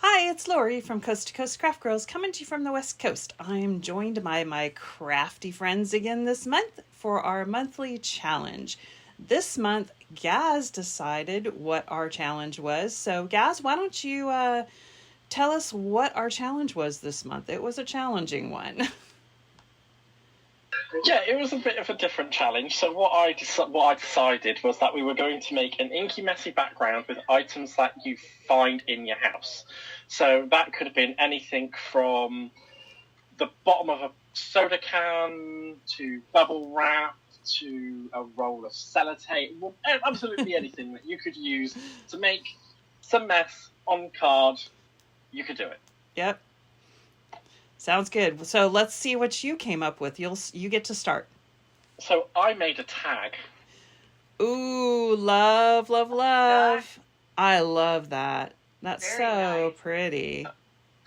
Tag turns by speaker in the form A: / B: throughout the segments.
A: Hi, it's Lori from Coast to Coast Craft Girls coming to you from the West Coast. I'm joined by my crafty friends again this month for our monthly challenge. This month, Gaz decided what our challenge was. So, Gaz, why don't you tell us what our challenge was this month? It was a challenging one.
B: Yeah, it was a bit of a different challenge. So what I decided was that we were going to make an inky messy background with items that you find in your house. So that could have been anything from the bottom of a soda can to bubble wrap to a roll of sellotape. Well, absolutely anything that you could use to make some mess on card. You could do it.
A: Yep. Sounds good. So let's see what you came up with. You get to start.
B: So I made a tag.
A: Ooh, love. I love that. That's
C: Very
A: so
C: nice.
A: Pretty.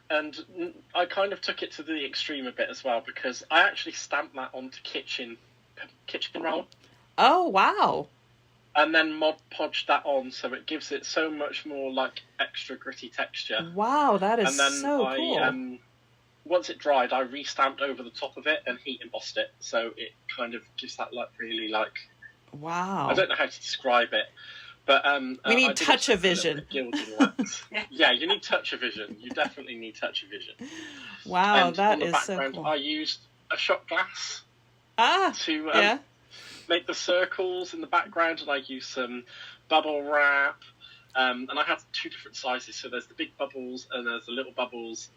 B: And I kind of took it to the extreme a bit as well, because I actually stamped that onto kitchen roll.
A: Oh, wow.
B: And then Mod Podged that on, so it gives it so much more like extra gritty texture.
A: Wow, that is
B: And then
A: so cool.
B: Once it dried, I re-stamped over the top of it and heat embossed it, so it kind of gives that like really like.
A: Wow.
B: I don't know how to describe it, but
A: we need touch of vision.
B: Yeah, you need touch of vision. You definitely need touch of vision.
A: Wow,
B: And
A: that
B: on the
A: is
B: background,
A: so cool.
B: I used a shot glass to
A: yeah.
B: make the circles in the background, and I used some bubble wrap. And I have two different sizes, so there's the big bubbles and there's the little bubbles.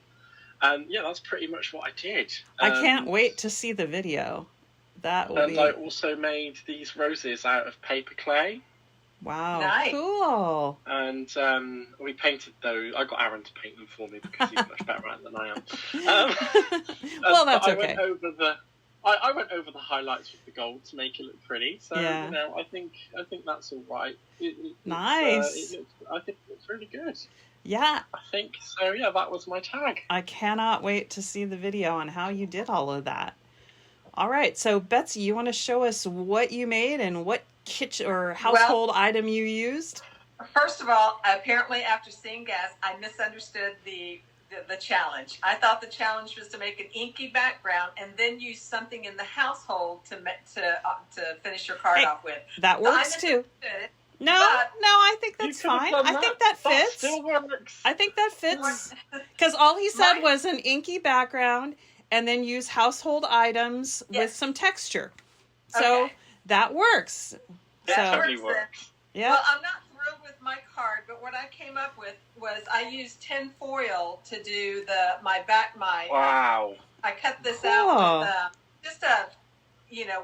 B: And yeah, that's pretty much what I did.
A: I can't wait to see the video. That will
B: and
A: be.
B: I also made these roses out of paper clay.
A: Wow,
C: Nice.
A: Cool.
B: And we painted those. I got Aaron to paint them for me because he's much better at it than I am.
A: Well, that's okay.
B: I went over the highlights with the gold to make it look pretty. So
A: Yeah.
B: you know, I think that's all right.
A: Nice.
B: I think it looks really good.
A: Yeah.
B: I think so. Yeah, that was my tag.
A: I cannot wait to see the video on how you did all of that. All right, so Betsy, you want to show us what you made and what kitchen or household item you used?
C: First of all, apparently after seeing Gaz, I misunderstood the challenge. I thought the challenge was to make an inky background and then use something in the household to finish your card off with.
A: That works too. No, I think that's fine. I think that fits.
B: Still works.
A: I think that fits because all he said was an inky background and then use household items with some texture. So that works.
B: Definitely works.
A: Yeah.
C: Well, I'm not thrilled with my card, but what I came up with was I used tin foil to do
B: Wow.
C: I cut this out with just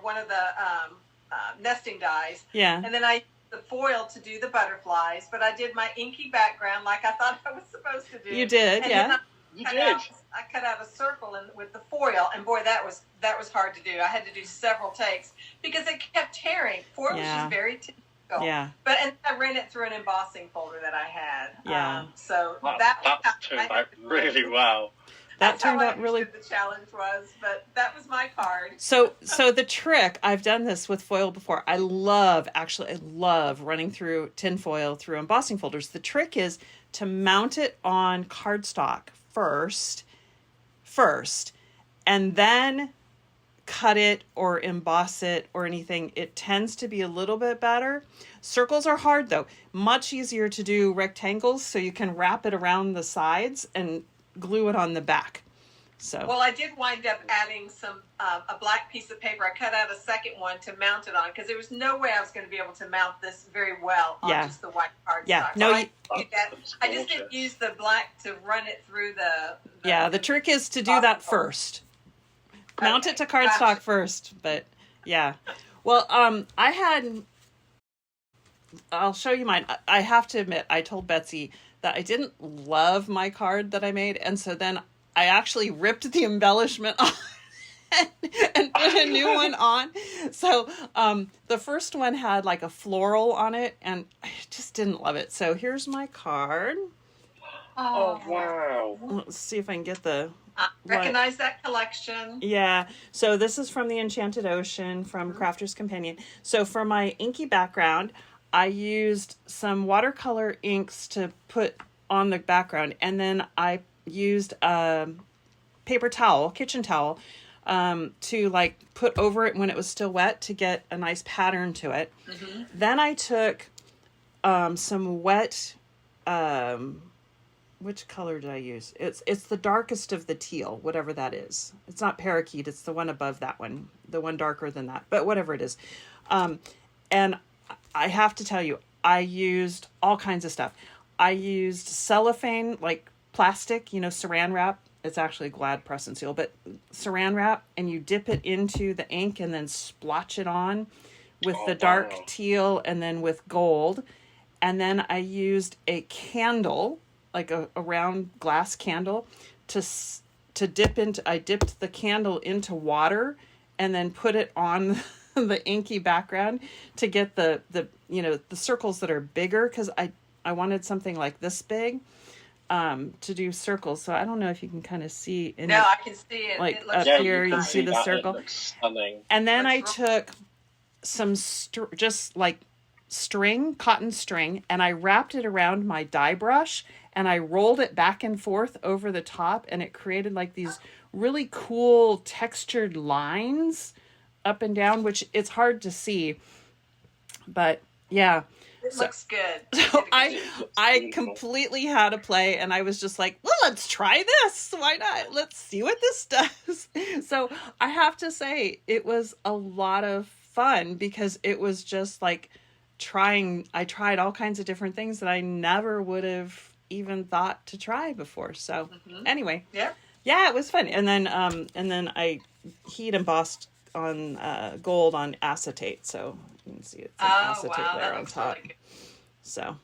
C: one of the nesting dies.
A: Yeah.
C: And then I used the foil to do the butterflies, but I did my inky background like I thought I was supposed to do.
A: You did,
C: and
A: yeah.
C: I cut out a circle with the foil, and boy, that was hard to do. I had to do several takes because it kept tearing. Foil was just very typical.
A: Yeah.
C: And I ran it through an embossing folder that I had.
A: Yeah.
C: So
B: that turned out really well.
A: That turned out really.
C: The challenge was, but that was my card.
A: So the trick, I've done this with foil before. I love running through tin foil through embossing folders. The trick is to mount it on cardstock first, and then cut it or emboss it or anything. It tends to be a little bit better. Circles are hard though. Much easier to do rectangles, so you can wrap it around the sides and glue it on the back. So
C: well, I did wind up adding some a black piece of paper. I cut out a second one to mount it on because there was no way I was going to be able to mount this very well on just the white cardstock.
A: Yeah,
C: so
A: no,
C: I just didn't use the black to run it through the
A: trick is to do that first. Mount it to cardstock first, but yeah. Well, I'll show you mine. I have to admit, I told Betsy that I didn't love my card that I made, and so then I actually ripped the embellishment off and put a new one on. So the first one had like a floral on it, and I just didn't love it. So here's my card.
B: Oh, wow.
A: Let's see if I can get the...
C: recognize that collection.
A: Yeah. So this is from the Enchanted Ocean from Crafter's Companion. So for my inky background, I used some watercolor inks to put on the background. And then I used a paper towel, kitchen towel, to like put over it when it was still wet to get a nice pattern to it. Then I took some wet, which color did I use? It's the darkest of the teal, whatever that is. It's not parakeet. It's the one above that one, the one darker than that, but whatever it is. And I have to tell you, I used all kinds of stuff. I used cellophane, like plastic, saran wrap. It's actually Glad press and seal, but saran wrap, and you dip it into the ink and then splotch it on with the dark teal and then with gold. And then I used a candle, like a round glass candle, to dip into. I dipped the candle into water and then put it on the inky background to get the circles that are bigger, because I wanted something like this big to do circles. So I don't know if you can kind of see.
C: I can see it.
A: Like
C: it looks
A: up here, you see the circle.
B: It looks stunning.
A: And then I took some just like cotton string, and I wrapped it around my dye brush, and I rolled it back and forth over the top, and it created like these really cool textured lines up and down, which it's hard to see, but yeah.
C: It looks good.
A: So I completely had a play, and I was just like, well, let's try this. Why not? Let's see what this does. So I have to say it was a lot of fun, because it was just like I tried all kinds of different things that I never would have even thought to try before. So anyway, yeah, it was fun. And then I heat embossed on gold on acetate, so you can see it's an acetate layer on top. Really, so,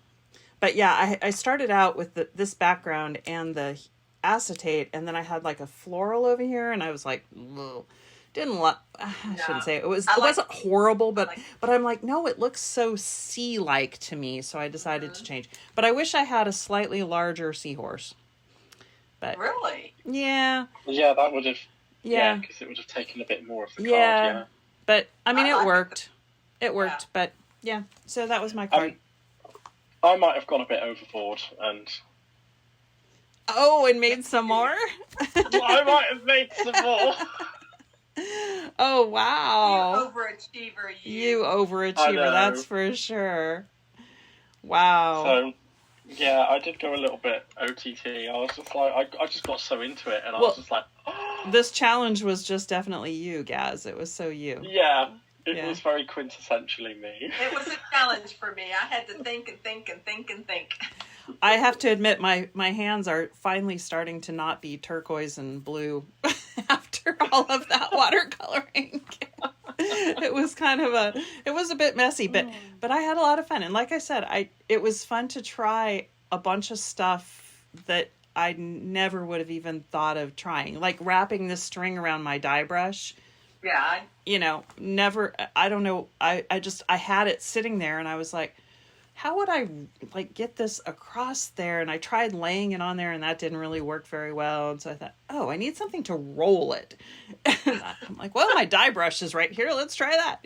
A: but yeah, I started out with this background and the acetate, and then I had like a floral over here, and I was like, ugh. I shouldn't say it wasn't horrible, but I'm like, no, it looks so sea-like to me, so I decided to change. But I wish I had a slightly larger seahorse. But
C: really,
A: yeah,
B: that would have. Yeah, because it would have taken a bit more of the card. Yeah,
A: but I mean, it worked. It worked, but yeah. So that was my card.
B: I might have gone a bit overboard and.
A: Oh, and made some more.
B: I might have made some more.
A: Oh wow!
C: You overachiever,
A: you overachiever. That's for sure. Wow.
B: So. Yeah, I did go a little bit OTT. I was just like, I just got so into it, and I was just like, oh.
A: This challenge was just definitely you, Gaz. It was so you.
B: Yeah, it was very quintessentially me.
C: It was a challenge for me. I had to think and think and think and think.
A: I have to admit, my hands are finally starting to not be turquoise and blue after all of that watercoloring. It was it was a bit messy, but I had a lot of fun. And like I said, it was fun to try a bunch of stuff that I never would have even thought of trying, like wrapping this string around my dye brush.
C: Yeah.
A: Never, I don't know. I had it sitting there, and I was like, how would I like get this across there? And I tried laying it on there, and that didn't really work very well. And so I thought, I need something to roll it. And I'm like, well, my dye brush is right here. Let's try that.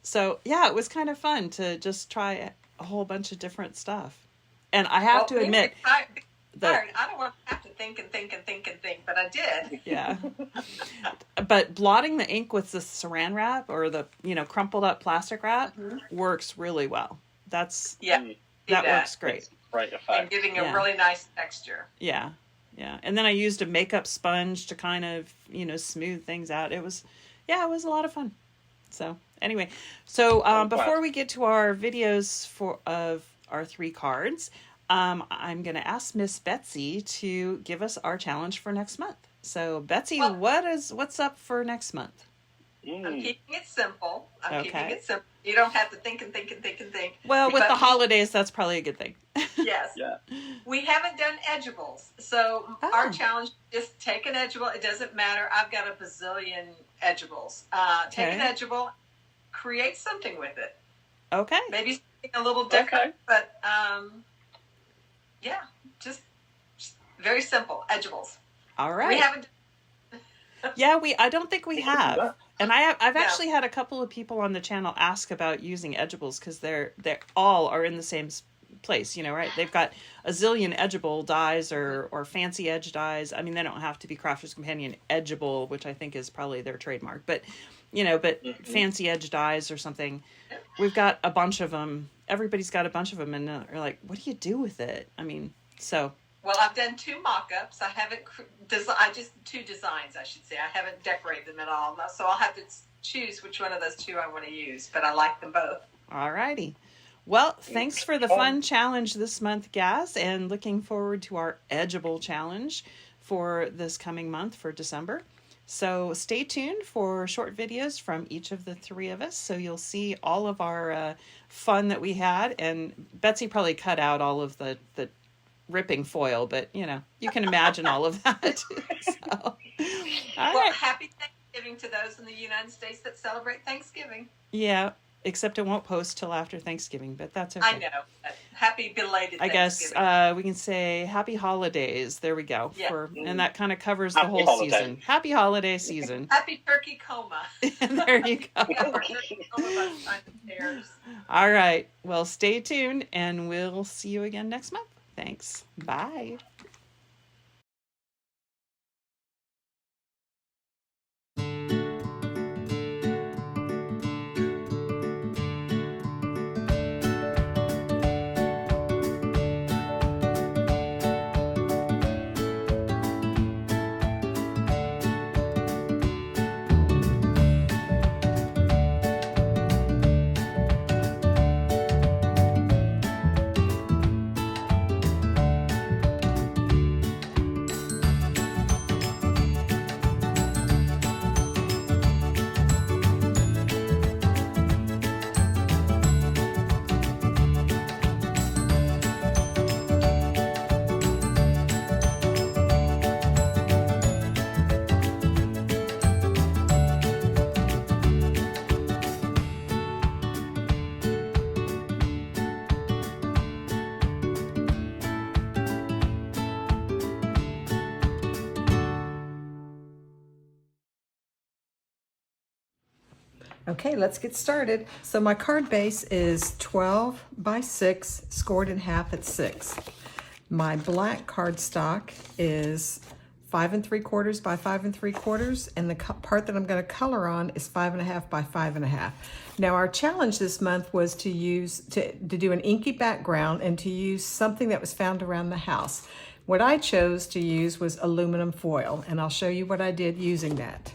A: So yeah, it was kind of fun to just try a whole bunch of different stuff. And I have to admit
C: that I don't want to have to think and think and think and think, but I did.
A: Yeah. But blotting the ink with the saran wrap or the, crumpled up plastic wrap works really well. That works great.
B: It's great effect.
C: And giving a really nice texture.
A: Yeah. Yeah. And then I used a makeup sponge to kind of, smooth things out. It was a lot of fun. So anyway, before we get to our videos of our 3 cards, I'm going to ask Miss Betsy to give us our challenge for next month. So Betsy, what's up for next month?
C: I'm keeping it simple. Keeping it simple. You don't have to think and think and think and think.
A: Well, with the holidays, that's probably a good thing.
C: Yes. Yeah. We haven't done edgeables. So our challenge is just take an edgeable. It doesn't matter. I've got a bazillion edgeables. Take an edgeable, create something with it. Okay. Maybe something a little different, but just very simple edgeables.
A: All right.
C: We haven't.
A: I don't think we have. And I've actually had a couple of people on the channel ask about using edgeables because they all are in the same place, you know, right? They've got a zillion edgeable dies or fancy edge dies. I mean, they don't have to be Crafter's Companion edgeable, which I think is probably their trademark, but, you know, but fancy edge dies or something. We've got a bunch of them. Everybody's got a bunch of them, and they're like, what do you do with it? I mean, so...
C: Well, I've done 2 mock-ups. I haven't I just 2 designs, I should say. I haven't decorated them at all, so I'll have to choose which one of those 2 I want to use. But I like them both.
A: All righty. Well, thanks for the fun challenge this month, Gaz, and looking forward to our Edgeable challenge for this coming month for December. So stay tuned for short videos from each of the 3 of us, so you'll see all of our fun that we had. And Betsy probably cut out all of the ripping foil, but you know, you can imagine all of that. So,
C: well, happy Thanksgiving to those in the United States that celebrate Thanksgiving.
A: Yeah, except it won't post till after Thanksgiving, but that's okay.
C: I know. Happy belated
A: I guess we can say happy holidays. There we go. Yeah. And that kind of covers the whole season. Happy holiday season.
C: Happy turkey coma.
A: And there you go. All right. Well, stay tuned, and we'll see you again next month. Thanks. Bye.
D: Okay, let's get started. So my card base is 12 by 6, scored in half at 6. My black cardstock is 5 3/4 by 5 3/4, and the part that I'm going to color on is 5 1/2 by 5 1/2. Now our challenge this month was to do an inky background and to use something that was found around the house. What I chose to use was aluminum foil, and I'll show you what I did using that.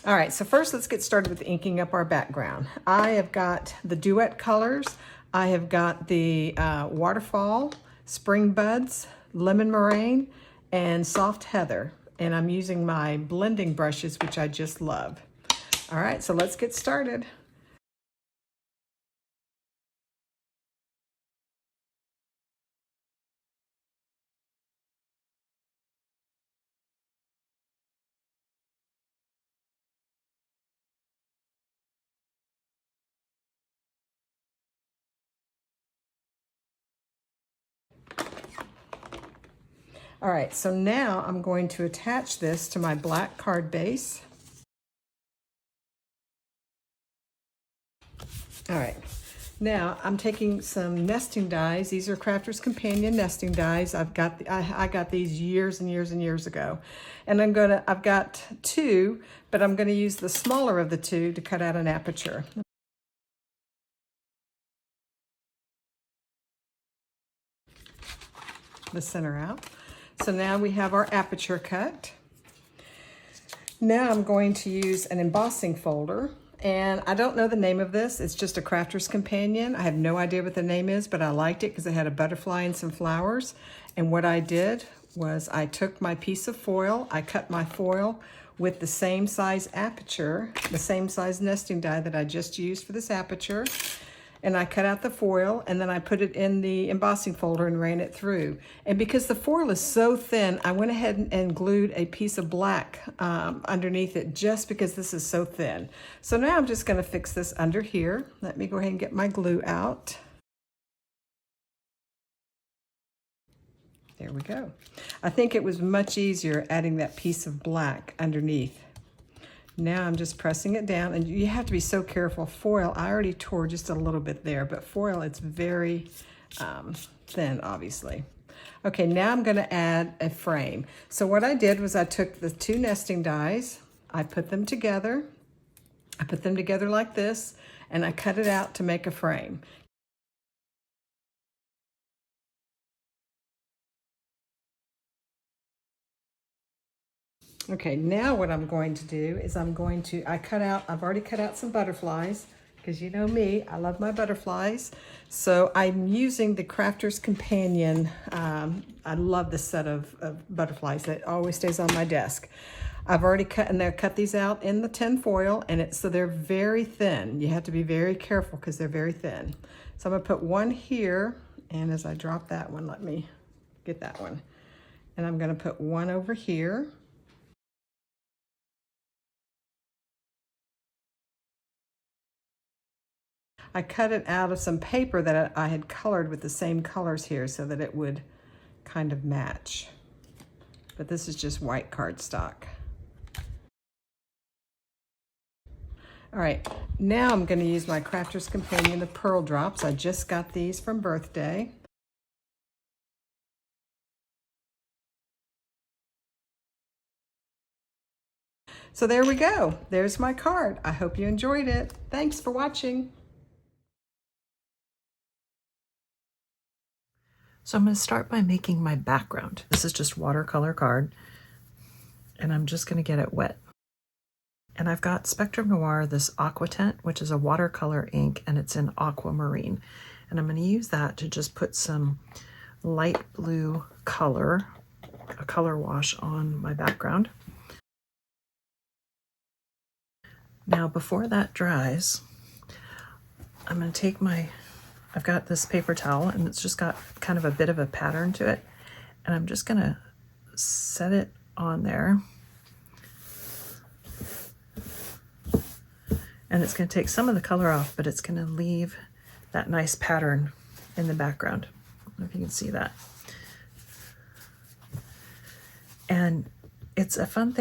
D: All right, so first let's get started with inking up our background. I have got the Duet colors. I have got the Waterfall, Spring Buds, Lemon Meringue, and Soft Heather. And I'm using my blending brushes, which I just love. All right, so let's get started. All right, so now I'm going to attach this to my black card base. All right, now I'm taking some nesting dies. These are Crafter's Companion nesting dies. I got these years and years and years ago. And I've got 2, but I'm gonna use the smaller of the 2 to cut out an aperture. The center out. So now we have our aperture cut. Now I'm going to use an embossing folder, and I don't know the name of this. It's just a Crafter's Companion. I have no idea what the name is, but I liked it because it had a butterfly and some flowers. And what I did was I took my piece of foil, I cut my foil with the same size aperture, the same size nesting die that I just used for this aperture. And I cut out the foil, and then I put it in the embossing folder and ran it through. And because the foil is so thin, I went ahead and glued a piece of black underneath it just because this is so thin. So now I'm just gonna fix this under here. Let me go ahead and get my glue out. There we go. I think it was much easier adding that piece of black underneath. Now I'm just pressing it down, and you have to be so careful. Foil, I already tore just a little bit there, but foil, it's very thin, obviously. Okay, now I'm going to add a frame. So what I did was I took the 2 nesting dies, I put them together. I put them together like this, and I cut it out to make a frame. Okay, now what I'm going to do is I've already cut out some butterflies, because you know me, I love my butterflies. So I'm using the Crafter's Companion. I love this set of butterflies that always stays on my desk. I've already cut these out in the tin foil, and so they're very thin. You have to be very careful because they're very thin. So I'm gonna put one here, and as I drop that one, let me get that one. And I'm gonna put one over here. I cut it out of some paper that I had colored with the same colors here so that it would kind of match. But this is just white cardstock. All right, now I'm going to use my Crafter's Companion, the Pearl Drops. I just got these from birthday. So there we go. There's my card. I hope you enjoyed it. Thanks for watching.
A: So I'm going to start by making my background. This is just watercolor card, and I'm just going to get it wet. And I've got Spectrum Noir, this Aqua Tint, which is a watercolor ink, and it's in aquamarine. And I'm going to use that to just put some light blue color, a color wash on my background. Now, before that dries, I'm going to take I've got this paper towel, and it's just got kind of a bit of a pattern to it. And I'm just going to set it on there. And it's going to take some of the color off, but it's going to leave that nice pattern in the background. I don't know if you can see that. And it's a fun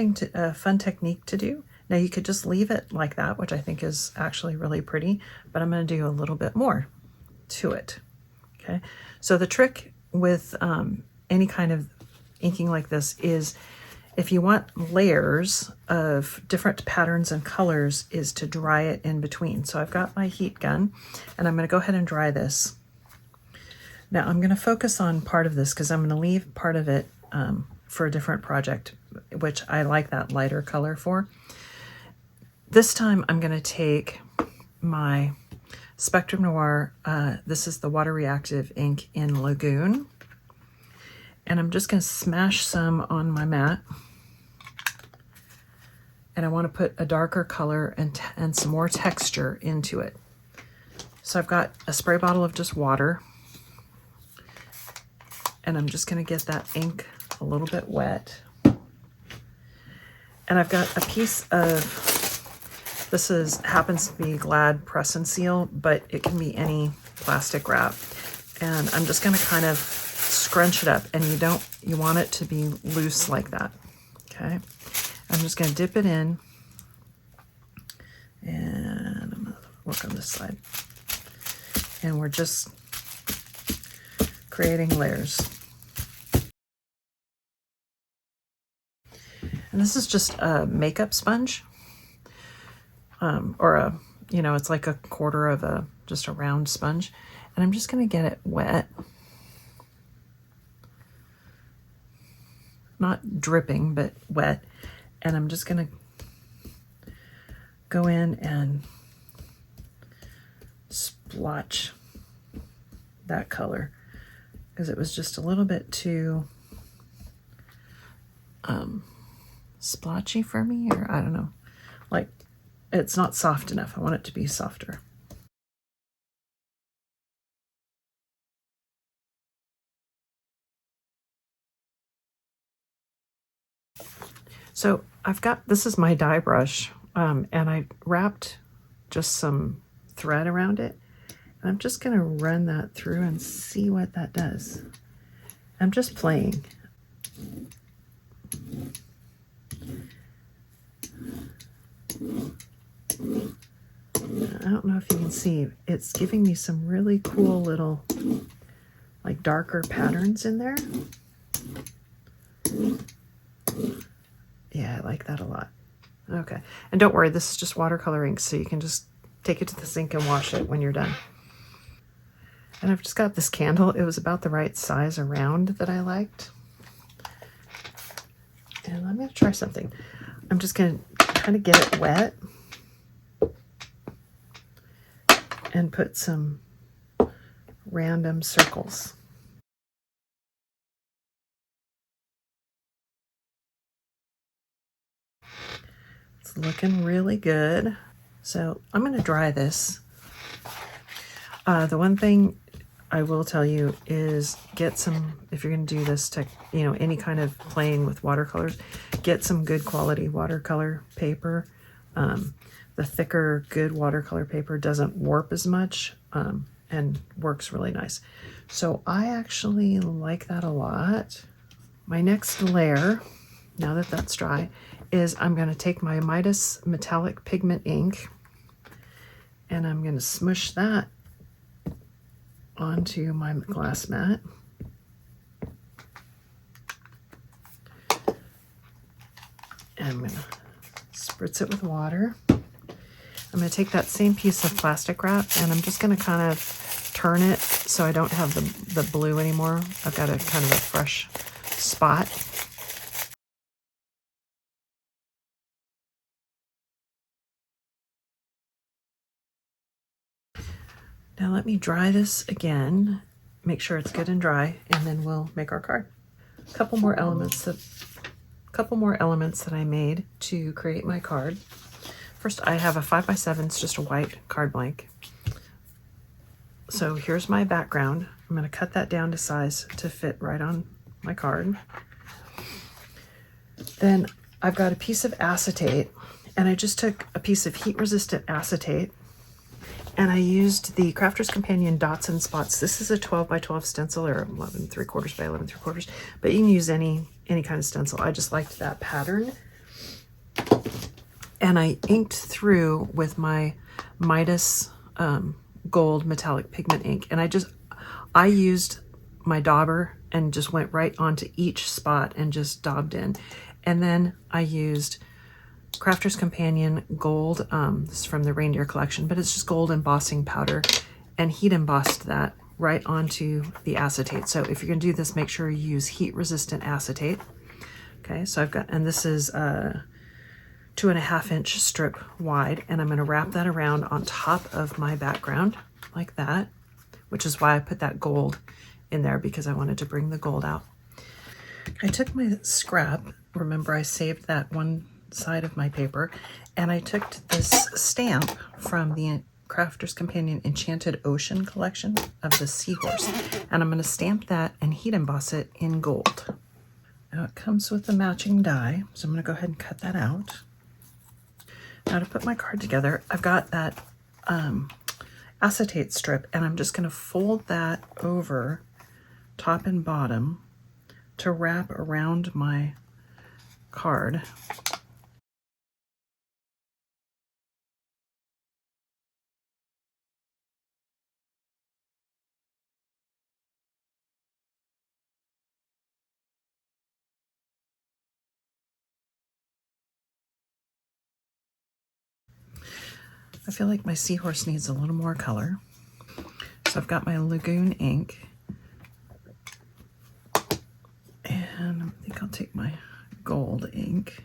A: technique to do. Now you could just leave it like that, which I think is actually really pretty, but I'm going to do a little bit more to it. Okay. So the trick with any kind of inking like this is, if you want layers of different patterns and colors, is to dry it in between. So I've got my heat gun, and I'm going to go ahead and dry this. Now I'm going to focus on part of this because I'm going to leave part of it for a different project, which I like that lighter color for. This time I'm going to take my Spectrum Noir, this is the water reactive ink in Lagoon, and I'm just going to smash some on my mat. And I want to put a darker color and some more texture into it. So I've got a spray bottle of just water, and I'm just going to get that ink a little bit wet. And I've got a piece of, happens to be Glad Press and Seal, but it can be any plastic wrap. And I'm just going to kind of scrunch it up, and you want it to be loose like that. Okay. I'm just going to dip it in, and I'm going to work on this side. And we're just creating layers. And this is just a makeup sponge, or it's like a quarter of just a round sponge. And I'm just going to get it wet. Not dripping, but wet. And I'm just going to go in and splotch that color because it was just a little bit too splotchy for me, or I don't know. Like, it's not soft enough. I want it to be softer. So this is my dye brush, and I wrapped just some thread around it. And I'm just going to run that through and see what that does. I'm just playing. I don't know if you can see, it's giving me some really cool little like darker patterns in there. Yeah, I like that a lot. Okay, and don't worry, this is just watercolor ink, so you can just take it to the sink and wash it when you're done. And I've just got this candle. It was about the right size around that I liked. And I'm going to try something. I'm just going to kind of get it wet and put some random circles. It's looking really good. So I'm going to dry this. The one thing I will tell you is get some, if you're going to do this, any kind of playing with watercolors, get some good quality watercolor paper. The thicker, good watercolor paper doesn't warp as much and works really nice. So I actually like that a lot. My next layer, now that that's dry, is I'm going to take my Midas metallic pigment ink and I'm going to smush that onto my glass mat. And I'm going to spritz it with water. I'm going to take that same piece of plastic wrap and I'm just going to kind of turn it so I don't have the blue anymore. I've got a kind of a fresh spot. Now let me dry this again, make sure it's good and dry, and then we'll make our card. A couple more elements that I made to create my card. First, I have a 5x7, it's just a white card blank. So here's my background. I'm going to cut that down to size to fit right on my card. Then I've got a piece of acetate, and I just took a piece of heat-resistant acetate, and I used the Crafter's Companion Dots and Spots. This is a 12x12 stencil, or 11 3/4 by 11 3/4, but you can use any kind of stencil. I just liked that pattern. And I inked through with my Midas gold metallic pigment ink. And I used my dauber and just went right onto each spot and just daubed in. And then I used Crafter's Companion gold, this is from the reindeer collection, but it's just gold embossing powder, and heat embossed that right onto the acetate. So if you're gonna do this, make sure you use heat resistant acetate. Okay, so I've got, and this is 2.5 inch strip wide, and I'm going to wrap that around on top of my background like that, which is why I put that gold in there, because I wanted to bring the gold out. I took my scrap, remember I saved that one side of my paper, and I took this stamp from the Crafter's Companion Enchanted Ocean collection of the seahorse, and I'm going to stamp that and heat emboss it in gold. Now it comes with a matching die, so I'm going to go ahead and cut that out. Now to put my card together, I've got that acetate strip, and I'm just going to fold that over top and bottom to wrap around my card. I feel like my seahorse needs a little more color. So I've got my Lagoon ink, and I think I'll take my gold ink.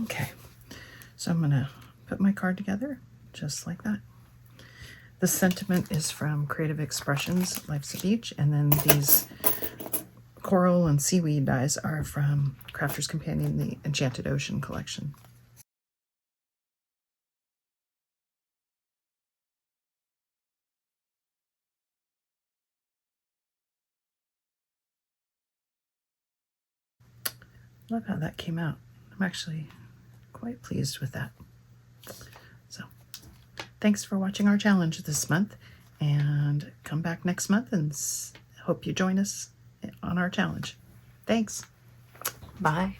A: Okay, so I'm gonna put my card together just like that. The sentiment is from Creative Expressions, Life's a Beach, and then these coral and seaweed dies are from Crafter's Companion, the Enchanted Ocean collection. Love how that came out. I'm actually quite pleased with that. So Thanks for watching our challenge this month, and come back next month and hope you join us on our challenge. Thanks. Bye.